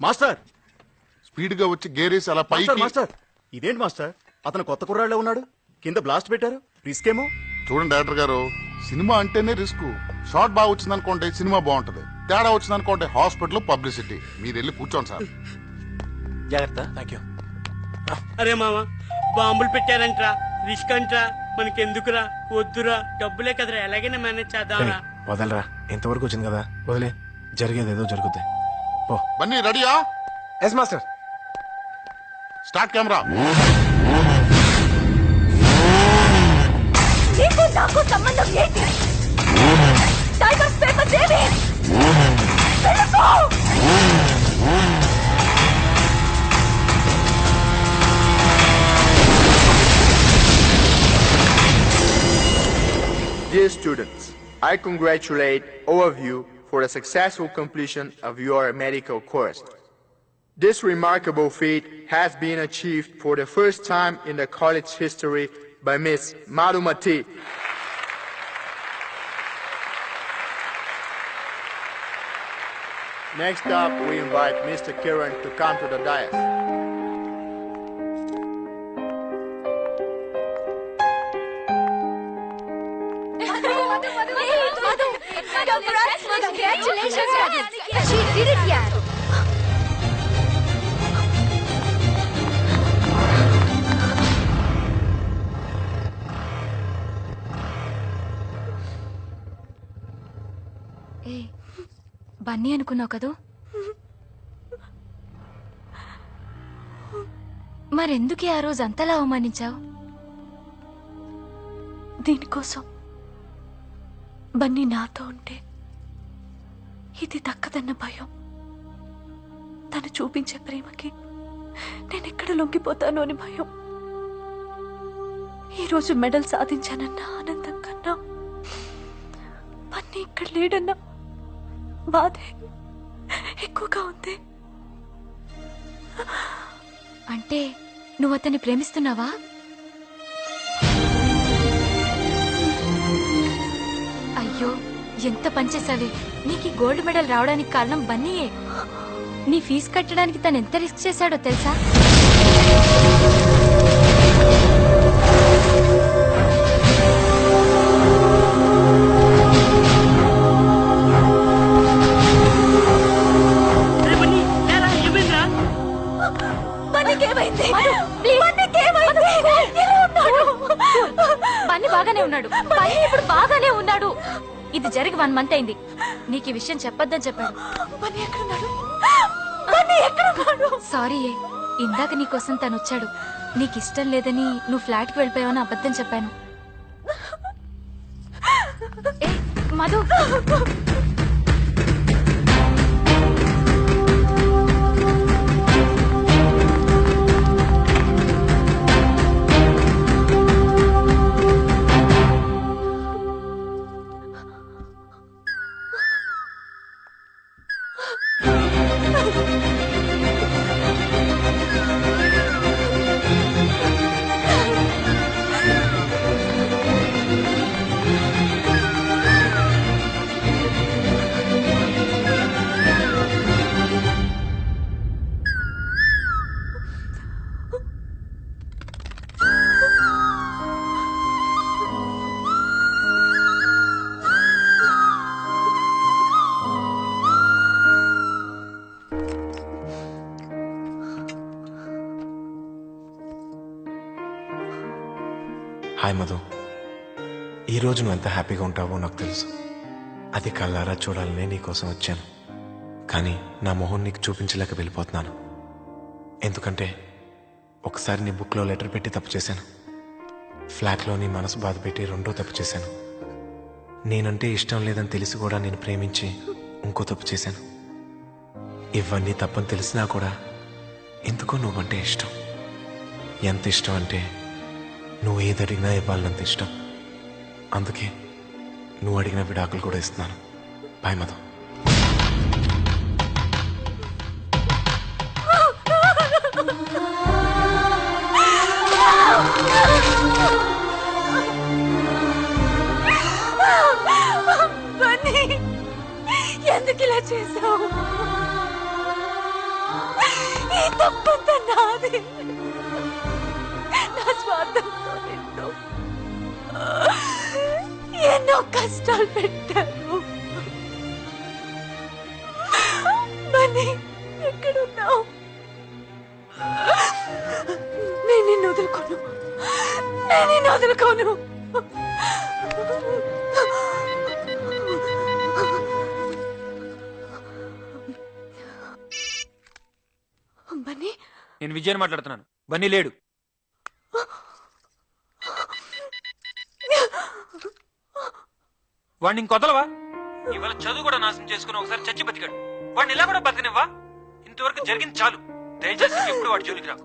Master speed గా వచ్చి గేరేసి అలా పైకి. మాస్టర్ ఇదేంటి మాస్టర్, అతను కొత్త కుర్రాళ్ళే ఉన్నాడు, కింద బ్లాస్ట్ పెట్టారు, రిస్క్ ఏమో. చూడండి డైరెక్టర్ గారు, సినిమా అంటేనే రిస్క్. షార్ట్ బాగా వచ్చింది అనుకోండి సినిమా బాగుంటది, తేడా వచ్చింది అనుకోండి హాస్పిటల్ పబ్లిసిటీ. మీరు వెళ్ళి కూర్చోండి సార్. జాగ్రత్త. Thank you. అరే మామ, బాంబులు పెట్టారంట్రా, రిస్క్ అంట్రా, మనకెందుకురా, వద్దురా, డబ్బులే కదరా, ఎలాగైనా మేనేజ్ చేద్దాంరా. వదలరా, ఎంతవరకు వచ్చింది కదా, వదిలే, జరిగేది ఏదో జరుగుద్ది. ఓ బన్నీ రెడీయా? Yes master. Start camera. నీకు నాకు సంబంధం ఏంటి? డైవర్స్ పేపర్ దేవి వెళ్ళిపో. Dear students, I congratulate all of you for the successful completion of your medical course. This remarkable feat has been achieved for the first time in the college history by Miss Madhumati. Next up, we invite Mr. Kiran to come to the dais. Congratulations, Madhu. She did it, yaar. ఏ బన్నీ అనుకున్నావు కదూ, మరెందుకే ఆ రోజు అంతలా అవమానించావు? దీనికోసం బన్నీ నాతో ఉంటే ఇది దక్కదన్న భయం, తను చూపించే ప్రేమకి నేనెక్కడ లొంగిపోతాను అని భయం. ఈరోజు మెడల్ సాధించానన్న ఆనందం కన్నా బన్నీ ఇక్కడ లేడన్న బాధే ఎక్కువగా ఉంది. అంటే నువ్వు అతన్ని ప్రేమిస్తున్నావా? అయ్యో ఎంత పనిచేసావే. నీకు గోల్డ్ మెడల్ రావడానికి కారణం బన్నీయే. నీ ఫీజు కట్టడానికి తను ఎంత రిస్క్ చేశాడో తెలుసా? బన్నీ బాగానే ఉన్నాడు, బన్నీ ఇప్పుడు బాగానే ఉన్నాడు. ఇది జరిగి 1 మంత్ అయింది. నీకు ఈ విషయం చెప్పొద్దని చెప్పాడు. సారీ, ఇందాక నీకోసం తను వచ్చాడు. నీకు ఇష్టం లేదని నువ్వు ఫ్లాట్ కి వెళ్ళిపోయావని అబద్ధం చెప్పాను. ఏ మధు, హాయ్ మధు, ఈరోజు నువ్వు ఎంత హ్యాపీగా ఉంటావో నాకు తెలుసు. అది కళ్ళారా చూడాలనే నీకోసం వచ్చాను. కానీ నా మొహం నీకు చూపించలేక వెళ్ళిపోతున్నాను. ఎందుకంటే ఒకసారి నీ బుక్లో లెటర్ పెట్టి తప్పు చేశాను. ఫ్లాట్లో నీ మనసు బాధ పెట్టి రెండో తప్పు చేశాను. నేనంటే ఇష్టం లేదని తెలిసి కూడా నేను ప్రేమించి ఇంకో తప్పు చేశాను. ఇవన్నీ తప్పని తెలిసినా కూడా ఎందుకో నువ్వంటే ఇష్టం. ఎంత ఇష్టం అంటే నువ్వు ఏది అడిగినా ఇవ్వాలన్నంత ఇష్టం. అందుకే నువ్వు అడిగిన విడాకులు కూడా ఇస్తున్నాను. బాయ్ మధు. ఎందుకు ఇలా చేసావు? నా స్వార్థంతో ఎన్నో కష్టాలు పెట్టాను. బన్నీ ఎక్కడున్నావు? నేను నిన్ను వదులుకోను, నేను నిన్ను వదులుకోను. బన్నీ, నేను విజయన్ మాట్లాడుతున్నాను. బన్నీ లేడు. వాడిని ఇంకొదలవా? ఇవాళ చదువు కూడా నాశనం చేసుకుని ఒకసారి చచ్చి బతికాడు. వాడిని ఇలా కూడా బతికనివ్వా? ఇంతవరకు జరిగింది చాలు. దయచేసి ఎప్పుడు వాడి జోలికి రాకు.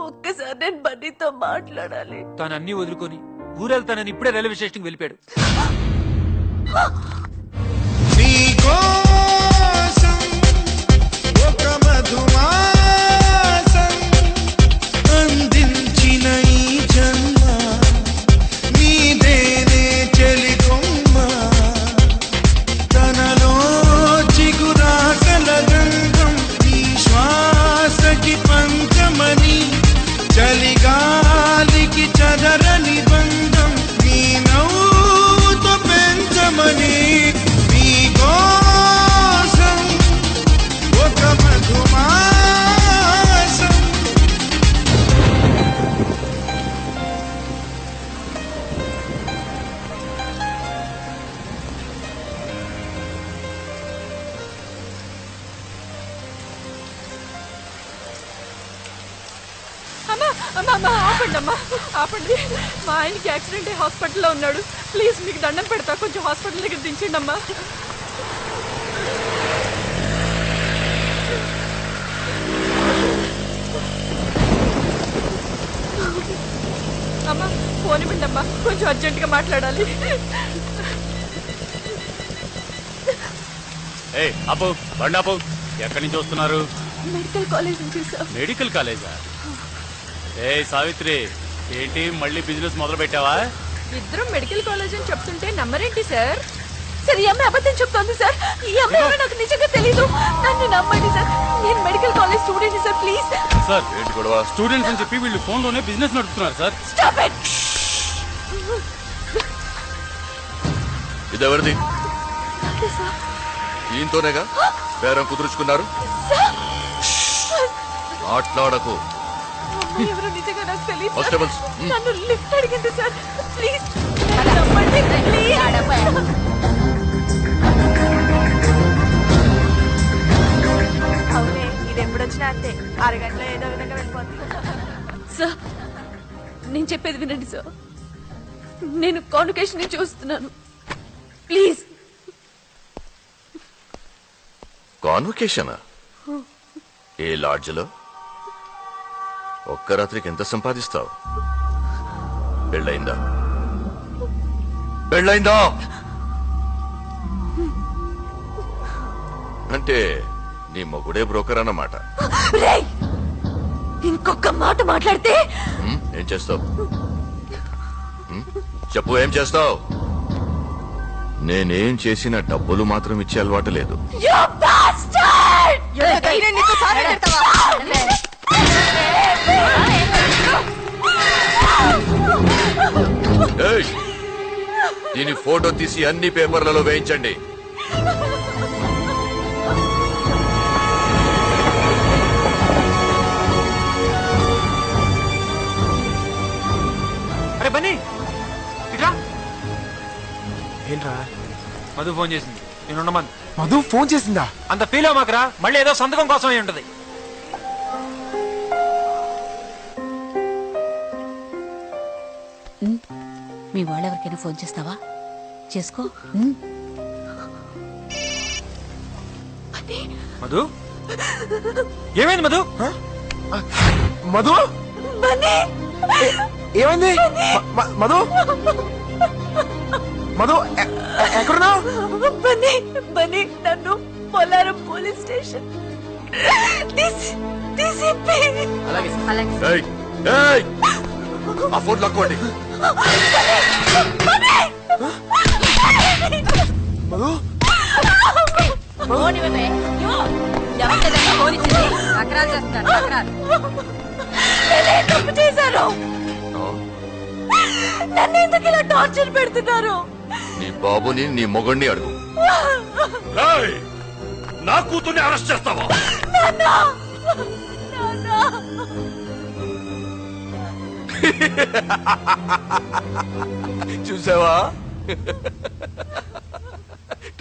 ఒక్కసారి నేను బన్నీతో మాట్లాడాలి. తాను అన్ని వదులుకొని ఊరెళ్తానని ఇప్పుడే రైల్వే స్టేషన్కి వెళ్ళిపోయాడు. చలిగాలికి చదరని బంధం నీ నవ్వుతో పెంచమని, నీ కోసం ఒక మధుమాసం. అమ్మా అమ్మా అమ్మా, ఆపండి అమ్మా, ఆపండి. మా ఆయనకి యాక్సిడెంట్ అయ్యి హాస్పిటల్లో ఉన్నాడు. ప్లీజ్ మీకు దండం పెడతా, కొంచెం హాస్పిటల్ దగ్గర దించండి అమ్మా. అమ్మా ఫోన్ ఇవ్వండి అమ్మా, కొంచెం అర్జెంటుగా మాట్లాడాలి. ఏ అప్పు బండి అప్పు, ఎక్కడి నుంచి వస్తున్నారు? మెడికల్ కాలేజ్ నుంచి సార్. మెడికల్ కాలేజా? ఏ సావిత్రి, ఏంటి మళ్ళీ బిజినెస్ మొదలు పెట్టావా? ఇద్దరం మెడికల్ కాలేజ్ అని చెప్తుంటే నమ్మరేంటి సార్? సార్ ఈ అమ్మాయి అబద్ధం చెప్తోంది సార్. ఈ అమ్మాయి నాకు నిజంగా తెలీదు, నన్ను నమ్మండి సార్. నేను medical college student sir, please. Sir ఏంటి గొడవ? స్టూడెంట్స్ అని చెప్పి వీళ్ళు ఫోన్ లోనే బిజినెస్ నడుపుతున్నారు సార్. Stop it. ఇదెవరిది? Okay sir. ఈయనతోనేగా బేరం కుదుర్చుకున్నారు? మాట్లాడకు. అమ్మాయి ఎవరో నిజంగా నాకు తెలీదు సార్. కానిస్టేబుల్స్, నన్ను లిఫ్ట్ అడిగింది సార్, ప్లీజ్ నమ్మండి ప్లీజ్. అవునే, ఇది ఎప్పుడు వచ్చినా అంతే, అరగంటలో ఏదో విధంగా వెళ్ళిపోతుంది. సార్ నేను చెప్పేది వినండి సార్. నేను కాన్వకేషన్ ని చూస్తున్నాను, ప్లీజ్. కాన్వకేషనా? ఏ లాడ్జ్లో? ఒక్క రాత్రికి ఎంత సంపాదిస్తావు? పెళ్ళయిందా? పెళ్ళయిందా? అంటే నీ మొగుడే బ్రోకర్ అన్నమాట. రేయ్, ఇంకొక మాట మాట్లాడితే ఏం చేస్తావు? చెప్పు, ఏం చేస్తావు? నేనేం చేసిన డబ్బులు మాత్రం ఇచ్చే అలవాటు లేదు. You bastard! ఏయ్, దీని ఫోటో తీసి అన్ని పేపర్లలో వేయించండి. అరే బన్నీ, ఇట్రా. ఏంట్రా? మధు ఫోన్ చేసింది, నేను ఉండమని. మధు ఫోన్ చేసిందా? అంత ఫీల్ అవ్వమాకరా, మళ్ళీ ఏదో సంతకం కోసం అయి ఉంటది. మీ వాళ్ళెవరికైనా ఫోన్ చేస్తావా? చేసుకో. మధు, ఏమైంది మధు? మధు ఏమైంది? మధు మధు ఎక్కడున్నావు? బన్నీ బన్నీ నన్ను పోలారం పోలీస్ స్టేషన్ తీసిప్పి. ఏయ్, ఏయ్, ఆ ఫోన్ లాక్కోండి. మధు మధు నేనేం తప్పు చేశాను? నన్ను ఎందుకు ఇలా టార్చర్ పెడుతున్నారు? నీ బాబుని నీ మొగణ్ణి అడుగు. నా కూతుర్ని అరెస్ట్ చేస్తావా? చూసావా?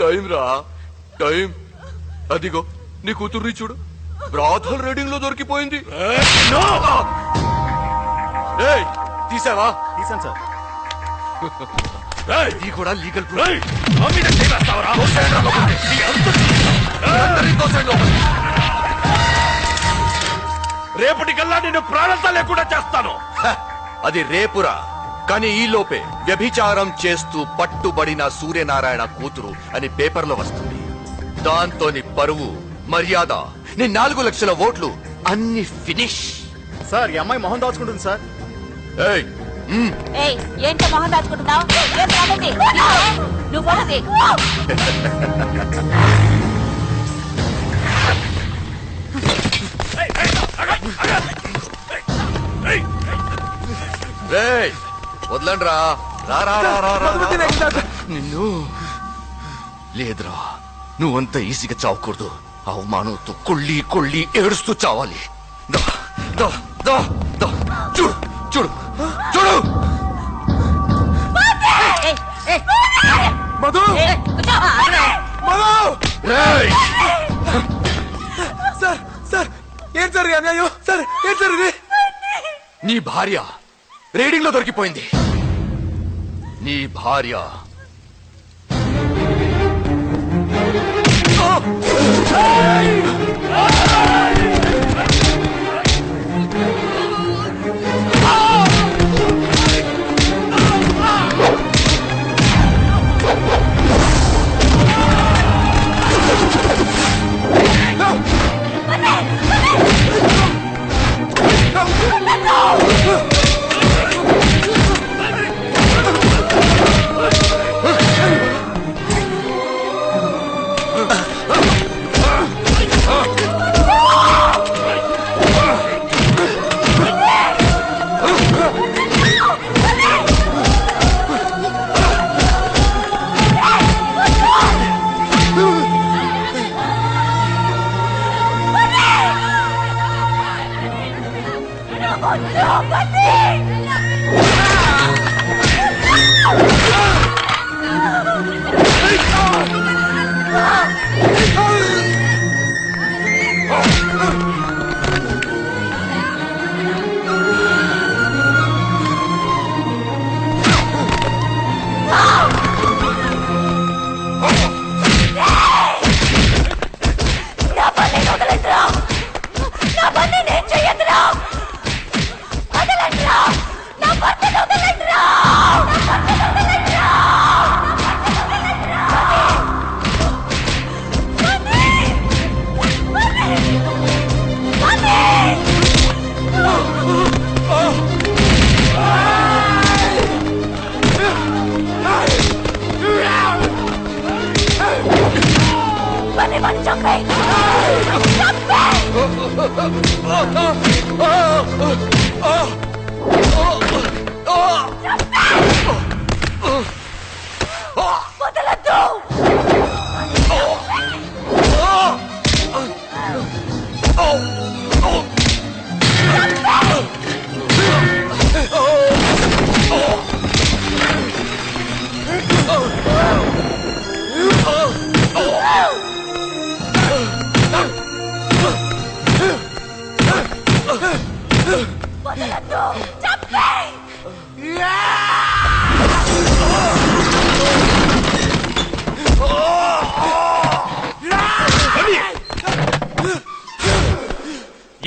టైం రా టైం. అదిగో నీ కూతుర్ని చూడు, బ్రాథల్ రీడింగ్ లో దొరికిపోయింది. తీసావా? తీసాను సార్. ఇది కూడా లీగల్ రేపటికల్లా నేను ప్రాణంతా లేకుండా చేస్తాను. అది రేపురా, కానీ ఈ లోపే వ్యభిచారం చేస్తూ పట్టుబడిన సూర్యనారాయణ కూతురు అని పేపర్లో వస్తుంది. దాంతో నీ పరువు, మర్యాద, నీ 4 లక్షల ఓట్లు అన్ని ఫినిష్. సార్ ఈ అమ్మాయి మొహం దాచుకుంటుంది సార్. ఏంటో మొహం దాచుకుంటున్నావు? నువ్వు పోనది. వదలండి రా. నిన్ను లేదురా, నువ్వంత ఈజీగా చావకూడదు. అవమానంతో కొళ్ళి కొళ్ళి ఏడుస్తూ చావాలి. చూడు చూడు చూడు. మధు సార్ సార్ ఏం సార్ అన్యాయం సార్? ఏం సార్ ఇది? నీ భార్య రీడింగ్ లో దొరికిపోయింది. నీ భార్య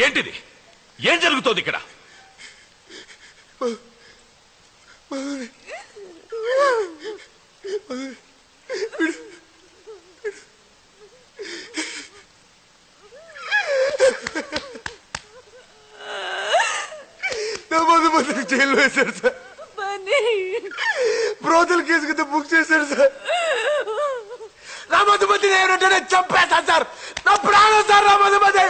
ఏంటిది? ఏం జరుగుతోంది ఇక్కడ? జైల్లో వేశారు సార్. బ్రోతల్ కేసు కింద బుక్ చేశారు సార్. నా మధుమతి నేను చంపేస్తాను సార్. నా ప్రాణం సార్, నా మధుమతి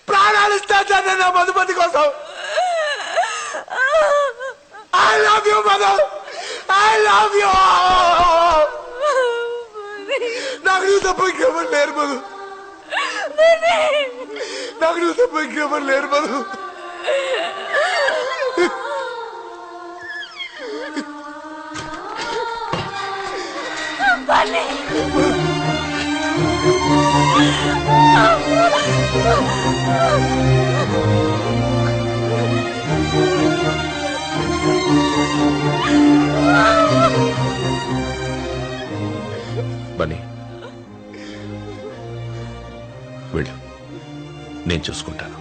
ప్రాణాలు ఇస్తాను సార్ నేను నా మధుమతి కోసం. I love you Madhu, I love you. నాకు నువ్వు తప్ప ఇంకెవరు లేరు మధు, నాకు నువ్వు తప్ప ఇంకెవరు లేరు మధు. బన్నీ వెళ్ళు, నేను చూసుకుంటాను.